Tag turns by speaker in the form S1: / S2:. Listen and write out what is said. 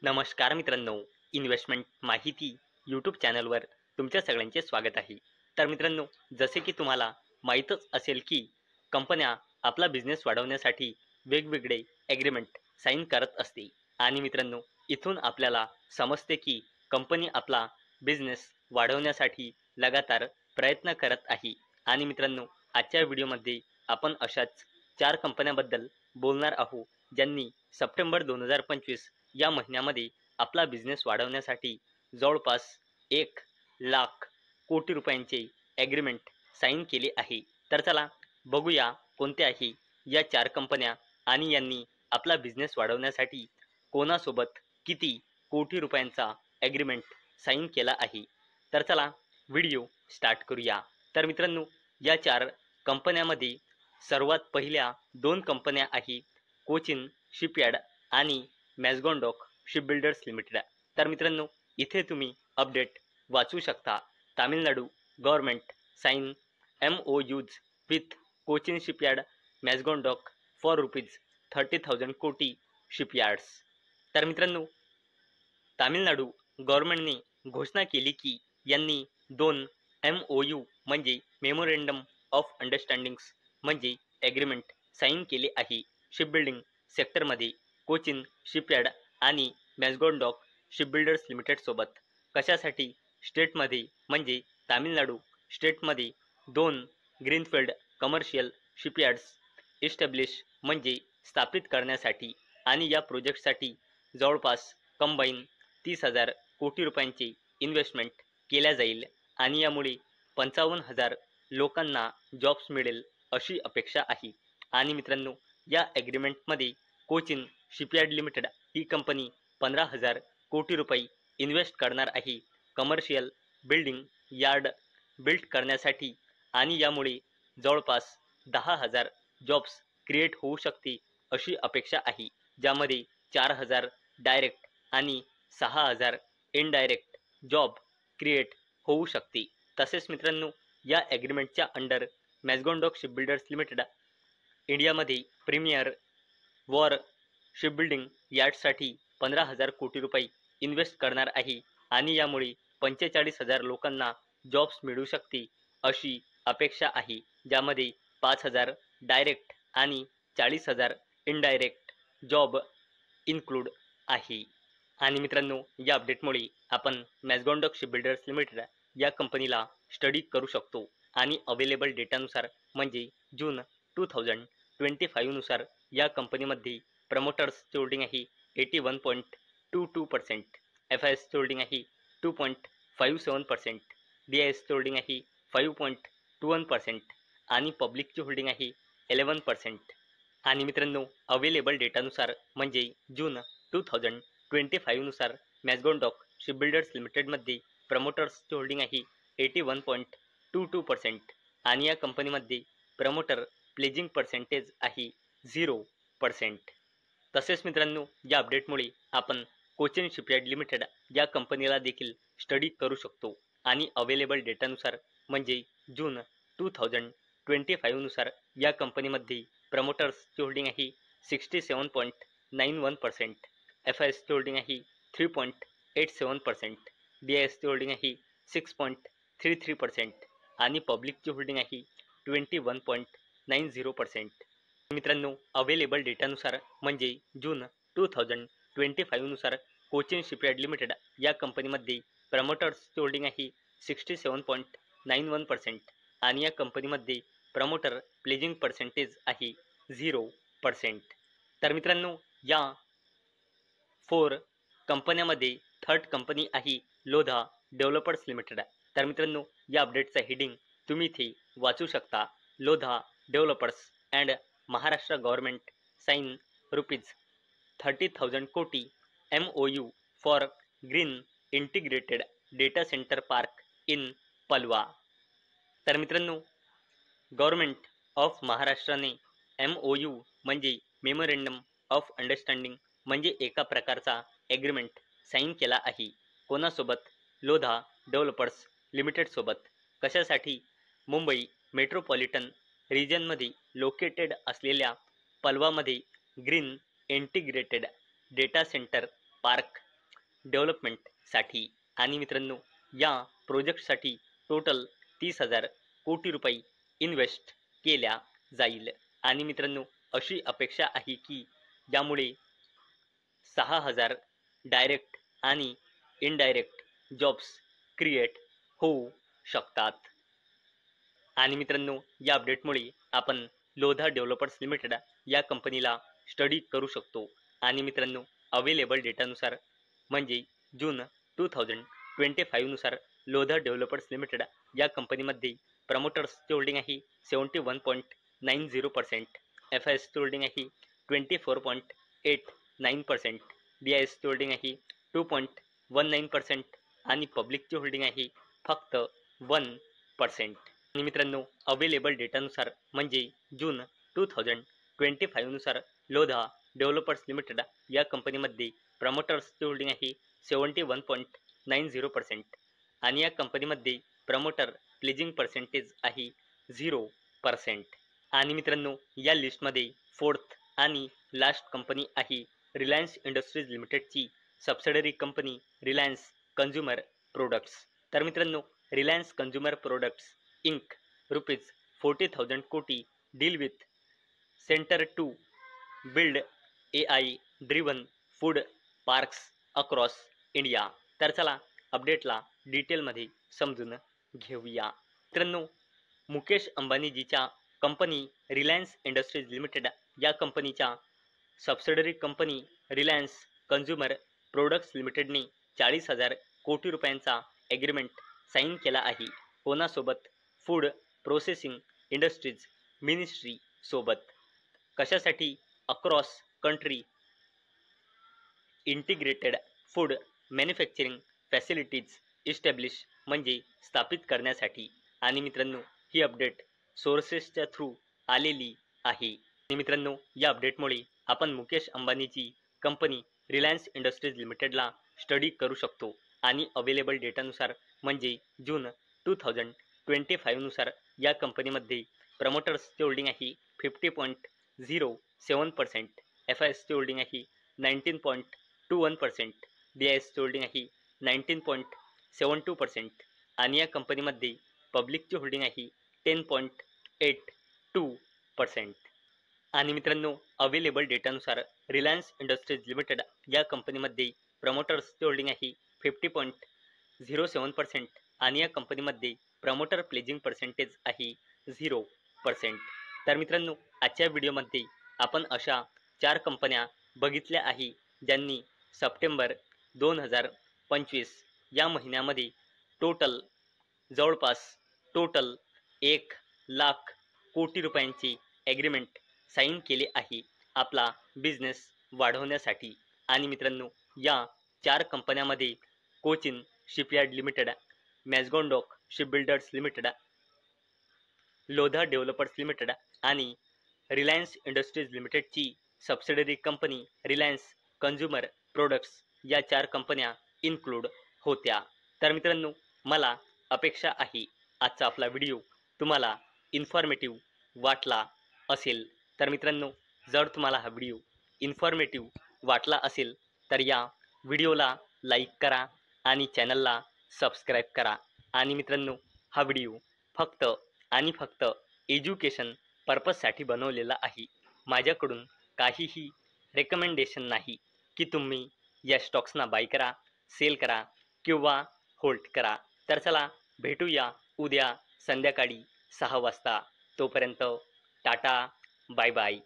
S1: नमस्कार मित्रांनो, इन्व्हेस्टमेंट माहिती यूट्यूब चॅनलवर तुमच्या सगळ्यांचे स्वागत आहे. तर मित्रांनो, जसे की तुम्हाला माहीतच असेल की कंपन्या आपला बिझनेस वाढवण्यासाठी वेगवेगळे ॲग्रीमेंट साईन करत असते. आणि मित्रांनो, इथून आपल्याला समजते की कंपनी आपला बिझनेस वाढवण्यासाठी लगातार प्रयत्न करत आहे. आणि मित्रांनो, आजच्या व्हिडिओमध्ये आपण अशाच 4 कंपन्यांबद्दल बोलणार आहोत, ज्यांनी सप्टेंबर 2025 या महिन्यामध्ये आपला बिझनेस वाढवण्यासाठी जवळपास 1,00,000 कोटी रुपयांचे ॲग्रीमेंट साईन केले आहे. तर चला बघूया कोणत्या आहे या 4 कंपन्या आणि यांनी आपला बिझनेस वाढवण्यासाठी कोणासोबत किती कोटी रुपयांचा ॲग्रीमेंट साईन केला आहे. तर चला व्हिडिओ स्टार्ट करूया. तर मित्रांनो, या 4 कंपन्यांमध्ये सर्वात पहिल्या 2 कंपन्या आहेत कोचिन शिपयार्ड आणि मॅझगॉन शिपबिल्डर्स लिमिटेड. तर मित्रांनो, इथे तुम्ही अपडेट वाचू शकता. Tamil Nadu government sign MOUs with Cochin shipyard मॅझगॉन for ₹30,000 कोटी शिपयार्ड्स. तर मित्रांनो, तामिळनाडू गव्हर्नमेंटने घोषणा केली की यांनी 2 MOU म्हणजे मेमोरेंडम ऑफ अंडरस्टँडिंग्स म्हणजे ॲग्रीमेंट साईन केले आहे शिपबिल्डिंग सेक्टरमध्ये कोचिन शिपयार्ड आणि मॅझगॉन शिपबिल्डर्स लिमिटेडसोबत. कशासाठी? स्टेटमध्ये म्हणजे तामिळनाडू स्टेटमध्ये 2 ग्रीनफील्ड कमर्शियल शिपयार्ड्स इस्टॅब्लिश म्हणजे स्थापित करण्यासाठी. आणि या प्रोजेक्टसाठी जवळपास कंबाईन 30,000 कोटी रुपयांचे इन्व्हेस्टमेंट केल्या जाईल आणि यामुळे 55,000 लोकांना जॉब्स मिळेल अशी अपेक्षा आहे. आणि मित्रांनो, या ॲग्रीमेंटमध्ये कोचिन शिपयार्ड लिमिटेड ही कंपनी 15,000 कोटी रुपये इन्व्हेस्ट करणार आहे कमर्शियल बिल्डिंग यार्ड बिल्ड करण्यासाठी. आणि यामुळे जवळपास 10,000 जॉब्स क्रिएट होऊ शकते अशी अपेक्षा आहे, ज्यामध्ये 4,000 डायरेक्ट आणि 6,000 इनडायरेक्ट जॉब क्रिएट होऊ शकते. तसेच मित्रांनो, या ॲग्रीमेंटच्या अंडर मॅझगॉन शिपबिल्डर्स लिमिटेड इंडियामध्ये प्रीमियर वॉर शिपबिल्डिंग यार्डसाठी 15,000 कोटी रुपये इन्व्हेस्ट करणार आहे आणि यामुळे 45,000 लोकांना जॉब्स मिळू शकते अशी अपेक्षा आहे, ज्यामध्ये 5,000 डायरेक्ट आणि 40,000 इनडायरेक्ट जॉब इन्क्लूड आहे. आणि मित्रांनो, या अपडेटमुळे आपण मॅझगॉन शिपबिल्डर्स लिमिटेड या कंपनीला स्टडी करू शकतो. आणि अवेलेबल डेटानुसार म्हणजे जून 2025 नुसार या कंपनीमध्ये प्रमोटर्सची होल्डिंग आहे 81.22%, FISची होल्डिंग आहे 2.57%, DISची होल्डिंग आहे 5.21% आणि पब्लिकची होल्डिंग आहे 11%. आणि मित्रांनो, अवेलेबल डेटानुसार म्हणजे जून 2025 नुसार मॅझगॉन शिपबिल्डर्स लिमिटेडमध्ये प्रमोटर्सची होल्डिंग आहे 81.22% आणि या कंपनीमध्ये प्रमोटर प्लेजिंग पर्सेंटेज आहे 0%. तसेच मित्रांनो, या अपडेटमुळे आपण कोचिन शिपयार्ड लिमिटेड या कंपनीला देखील स्टडी करू शकतो. आणि अवेलेबल डेटानुसार म्हणजे जून 2025 नुसार या कंपनीमध्ये प्रमोटर्सची होल्डिंग आहे 67.91%, FISची होल्डिंग आहे 3.87%, DISची होल्डिंग आहे 6.33% आणि पब्लिकची होल्डिंग आहे 21.90%. मित्रांनो, अवेलेबल डेटानुसार म्हणजे जून 2025 नुसार कोचिन शिपयार्ड लिमिटेड या कंपनीमध्ये प्रमोटर्सची होल्डिंग आहे 67.91% आणि या कंपनीमध्ये प्रमोटर प्लेजिंग पर्सेंटेज आहे 0%. तर मित्रांनो, या 4 कंपन्यांमध्ये थर्ड कंपनी आहे लोधा डेव्हलपर्स लिमिटेड. तर मित्रांनो, या अपडेटचा हेडिंग तुम्ही इथे वाचू शकता. Lodha developers and Maharashtra government sign ₹30,000 koti MOU for green integrated data centre park in Palava. तर मित्रांनो, गव्हर्नमेंट ऑफ महाराष्ट्राने MOU म्हणजे मेमोरेंडम ऑफ अंडरस्टँडिंग म्हणजे एका प्रकारचा ॲग्रीमेंट साईन केला आहे. कोणासोबत? लोधा डेव्हलपर्स लिमिटेडसोबत. कशासाठी? मुंबई मेट्रोपॉलिटन रिजनमध्ये लोकेटेड असलेल्या पलवामध्ये green integrated data centre park डेव्हलपमेंटसाठी आणि मित्रांनो या प्रोजेक्टसाठी टोटल 30,000 कोटी रुपये इन्व्हेस्ट केल्या जाईल आणि मित्रांनो अशी अपेक्षा आहे की यामुळे 6,000 डायरेक्ट आणि इनडायरेक्ट जॉब्स क्रिएट होऊ शकतात आणि मित्रांनो या अपडेटमुळे आपण लोधा डेव्हलपर्स लिमिटेड या कंपनीला स्टडी करू शकतो आणि मित्रांनो अवेलेबल डेटानुसार म्हणजे जून 2025 नुसार लोधा डेव्हलपर्स लिमिटेड या कंपनीमध्ये प्रमोटर्सची होल्डिंग आहे 71.90%, एफ आय एसची होल्डिंग आहे 24.89%, डी आय एसची होल्डिंग आहे 2.19% आणि पब्लिकची होल्डिंग आहे फक्त 1%. आणि मित्रांनो अवेलेबल डेटानुसार म्हणजे जून 2025 नुसार लोधा डेव्हलपर्स लिमिटेड या कंपनीमध्ये प्रमोटर्सची होल्डिंग आहे 71.90% आणि या कंपनीमध्ये प्रमोटर प्लेजिंग पर्सेंटेज आहे 0%. आणि मित्रांनो या लिस्टमध्ये फोर्थ आणि लास्ट कंपनी आहे रिलायन्स इंडस्ट्रीज लिमिटेडची subsidiary company Reliance consumer products. तर मित्रांनो Reliance consumer products ink ₹40,000 koti deal with centre to build AI driven food parks across India. तर चला अपडेटला डिटेलमध्ये समजून घेऊया. मित्रांनो मुकेश अंबानीजीच्या कंपनी रिलायन्स इंडस्ट्रीज लिमिटेड या कंपनीच्या subsidiary company Reliance consumer products लिमिटेडने 40,000 कोटी रुपयांचा ॲग्रीमेंट साईन केला आहे. कोणासोबत? फूड प्रोसेसिंग इंडस्ट्रीज मिनिस्ट्री सोबत. कशासाठी? Across country integrated food manufacturing facilities establish म्हणजे स्थापित करण्यासाठी. आणि मित्रांनो ही अपडेट सोर्सेसच्या थ्रू आलेली आहे. आणि मित्रांनो या अपडेटमुळे आपण मुकेश अंबानीची कंपनी रिलायन्स इंडस्ट्रीज लिमिटेडला स्टडी करू शकतो आणि अवेलेबल डेटानुसार म्हणजे जून 2025 नुसार या कंपनीमध्ये प्रमोटर्सची होल्डिंग आहे 50.07%, एफ आय एसची होल्डिंग आहे 19.21%, डी आय एसची होल्डिंग आहे 19.72% आणि या कंपनीमध्ये पब्लिकची होल्डिंग आहे 10.82%. आणि मित्रांनो अवेलेबल डेटानुसार रिलायन्स इंडस्ट्रीज लिमिटेड या कंपनीमध्ये प्रमोटर्सची होल्डिंग आहे 50.07% आणि या कंपनीमध्ये प्रमोटर प्लेजिंग पर्सेंटेज आहे 0%. तर मित्रांनो आजच्या व्हिडिओमध्ये आपण अशा 4 कंपन्या बघितल्या आहे ज्यांनी सप्टेंबर 2025 या महिन्यामध्ये जवळपास 1,00,000 कोटी रुपयांची ॲग्रीमेंट साईन केले आहे आपला बिझनेस वाढवण्यासाठी. आणि मित्रांनो या 4 कंपन्यामध्ये Cochin shipyard limited, Mazagon dock shipbuilders limited, Lodha developers limited आणि रिलायन्स इंडस्ट्रीज लिमिटेडची subsidiary company Reliance consumer products या 4 कंपन्या इन्क्लूड होत्या. तर मित्रांनो मला अपेक्षा आहे आजचा आपला व्हिडिओ तुम्हाला इन्फॉर्मेटिव्ह वाटला असेल. तर मित्रांनो जर तुम्हाला हा व्हिडिओ इन्फॉर्मेटिव्ह वाटला असेल तर या व्हिडिओला लाईक करा आणि चॅनलला सबस्क्राईब करा. आणि मित्रांनो हा व्हिडिओ फक्त आणि फक्त एज्युकेशन पर्पजसाठी बनवलेला आहे. माझ्याकडून काहीही रेकमेंडेशन नाही की तुम्ही या स्टॉक्सना बाय करा, सेल करा किंवा होल्ड करा. तर चला भेटूया उद्या संध्याकाळी 6 वाजता. तोपर्यंत टाटा, बाय बाय.